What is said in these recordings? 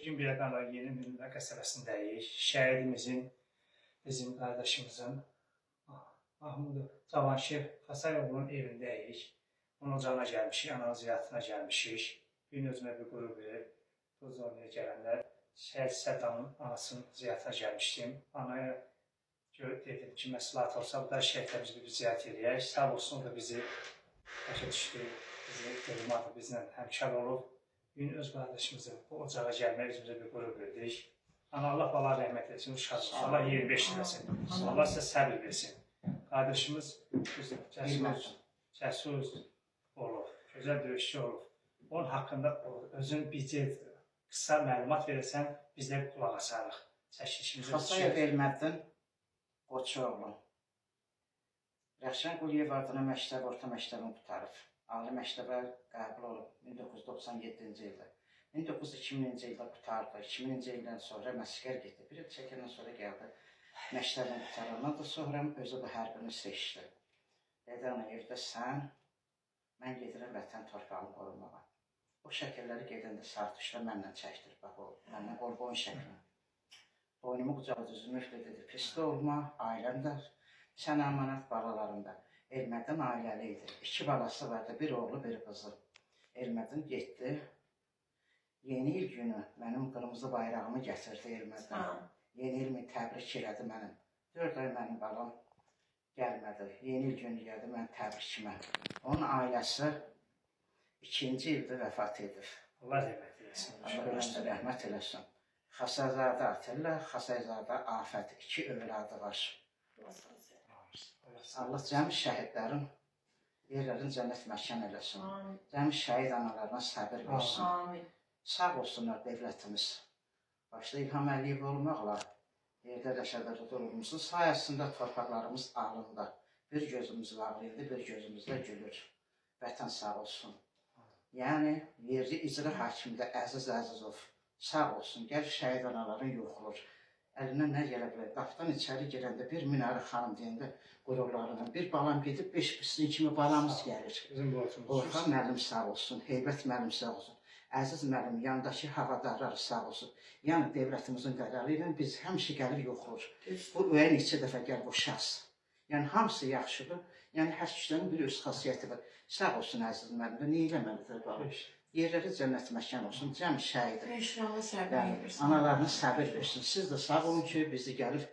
Bugün Biləqanlar Yeni Münbə qəsəbəsindəyik. Şəhidimizin, bizim qardaşımızın Mahmud Cavanşir Xəsəyoğlu'nun evindəyik. Onun ocağına gəlmişik, ananın ziyarətinə gəlmişik. Bir özümə bir qürur verib, bu zonaya gələndə Şəhid Sədamın anasının ziyarətinə gəlmişdim. Anaya dedim ki, məsləhət olsa, bu da şəhidlərimizi bir ziyarət edək. Sağ olsun da bizi başa düşdü, bizi qırmadı, bizlə həmkar olub. Bugün öz qardaşımızı bu ocağa gəlmək özümüzə bir qürur verdik. Allah bala rəhmət etsin, uşaq olsun. Allah 25 eləsin. Allah sizə səbir versin. Qardaşımız cəsur olub, gözəl döyüşçü olub. Onun haqqında özün bizə qısa məlumat verirsən, biz də qulaq asarıq. Çəkilişimizə Xəsəyev Elməddin Qoçoğlu. Rəşən Quliyev adına məktəb, orta məktəbini qutarıb. Ali məktəbə qəbul olub 1997-ci ildə. 1902-ci ildə qutardı. 2000-ci ildən sonra məskər getdi. Bir il çəkəndən sonra gəldi. Məktəbini qutarandan da sonra özü bu hərbini seçdi. Dedi, ana evdə sən, mən gedirəm vətən torpağını qorumağa. O şəkilləri gedəndə Sartuşda mənlə çəkdir. Bax o, mənlə qol-boyun şəklini. Boynumu qucağı düzülmüşdü, dedi, pis də olma, ailəm də, sən əmanət balalarında. Elməddin ailəli idi. 2 balası vardı, bir oğlu, bir qızı. Elməddin getdi. Yeni il günü mənim qırmızı bayrağımı gətirdi Elməddin. Yeni ilmi təbrik elədi mənim. 4 ay mənim balam gəlmədi. Yeni il günü gəldi mən təbrikimə. Onun ailəsi 2-ci ildə vəfat edir. Allah rəhmət eləsin. Allah rəhmət eləsin. Xəsəzadə Atilla, Xəsəzadə Afət 2 övladı var. Allah cəmi şəhidlərin yerlərin cənnət məkan eləsin. Cəmi şəhid analarına səbir versin. Sağ olsunlar devlətimiz. Başda İlham Əliyev olmaqla yerdə Rəşədə durumumuzun sayəsində torpaqlarımız alında. Bir gözümüz bağlıydı, bir gözümüzdə gülür. Vətən sağ olsun. Yəni, yerli icra hakimi də Əziz Əzizov sağ olsun. Gəl şəhid anaların yoxlur. Əlindən nə gələ bilər? Qapıdan içəri girəndə bir Minarə xanım deyəndə qürurlarından bir balam gedib 5 pisliyin kimi balamız gəlir. Orxan müəllim sağ olsun, Heybət müəllim sağ olsun, Əziz müəllim, yandakı havadarlar sağ olsun. Yəni devlətimizin qərarı ilə biz həmişə gəlir yoxlur. Bu öyə neçə dəfə gəl bu şəxs. Yəni hamısı yaxşıdır. Yəni hər kişilərin bir öz xasiyyəti var. Sağ olsun Əziz müəllim, nə eləməlidir balam? Yerləri cənnət məkan olsun, cəm şəhidir. İnşallah səbir versin. Analarına səbir versin. Siz də sağ olun ki, bizi gəlib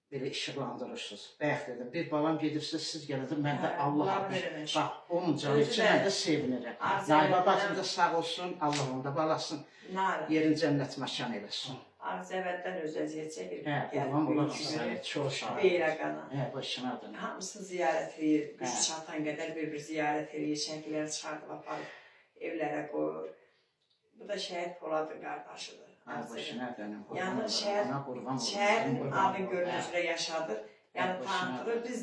belə işıqlandırırsınız. Bəyək dedim, bir balam gedirsiz, siz gələcək, mən də Allah verin. Bax, onun canı üçün mən də sevinirəm. Naibə bacım da sağ olsun, Allah onu da balasın. Yerin cənnət məkan eləsin. Ağzəvətdən öz əziyyət çəkir. Hə, qurban olasın. Çox şahid. Beyraqana. Hə, başına adını. Hamısını ziyarət edir. Biz çatan qədər bir ziyarət edir. Şəkilləri çıxardıb aparır. Evlərə qoyur. Bu da şəhid Poladın qardaşıdır. Yəni şəhid adın görünüşlə yaşadır. Yəni tanıtırır. Biz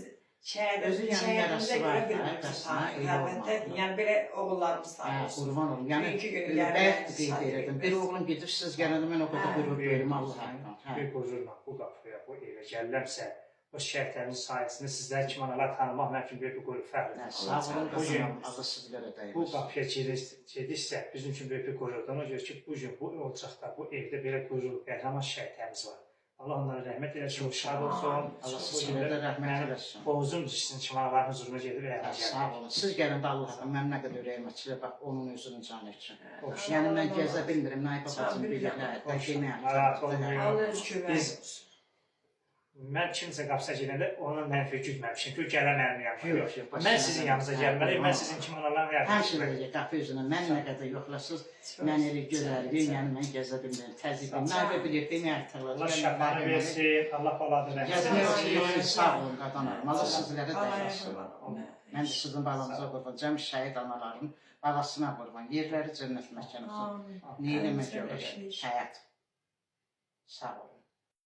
şəhidimizə görə bir-birimizi tanıyırıq. Əlbəttə, yəni belə oğullarımız tanıyırıq. Qurban olun. Yəni, bəyəkdir qeyd edirdim. Bir oğlum gedir, siz gələndə mən o qədər qürur verim Allah'a. Bir quzurla bu qapıya, bu evə gəliləmsə, o şəhidlərin sayəsində sizlər kimi analar tanımaq mənim üçün bir qürur fərqlidir. Sağ olun, qızım, adı sizlərə dəyməz. Bu qapıya gedirsə, bizim üçün böyük bir qürurdur. Ona görə ki, bugün bu ocaqda, bu evdə belə qürur, qəhrəman şəhidlərimiz var. Allah onlara rəhmət eləsin, şad olsun. Allah sizlərə də rəhmət eləsin. Bozum dişsin kimi analarının huzuruna gedib rəhmət eləsin. Sağ olun. Siz gələndə Allah'a mən nə qədər ürəyim açılır, bax, onun özünün canı üçün. Yəni, mən gəzə bilmirəm, naibə bacım bilirlər, narahat olmayın. Mən kimsə qapısa gedəndə ona mənfi güdməmişim ki, gələ mənim yanıma. Mən sizin yanınıza gəlməliyim, mən sizin kimi analarına yardım etməliyim. Həmşə deyək, qapı üzrə, mən nə qədər yoxlasız, mən elə görərliyim, yəni mən gəzə bilmirəm, təzyiqim. Naibə bilir, demək ətələr. Allah şəfanı versin, Allah baladır rəhmət. Gəzmək sağ olun, qadanarım. Allah sizlərə dəyəsin. Mən də sizin balanıza qurban, cəm şəhid anaların balasına qurban, yerləri cənnət məkanı olsun. Nə eləmək olur, həyat. Sağ olun.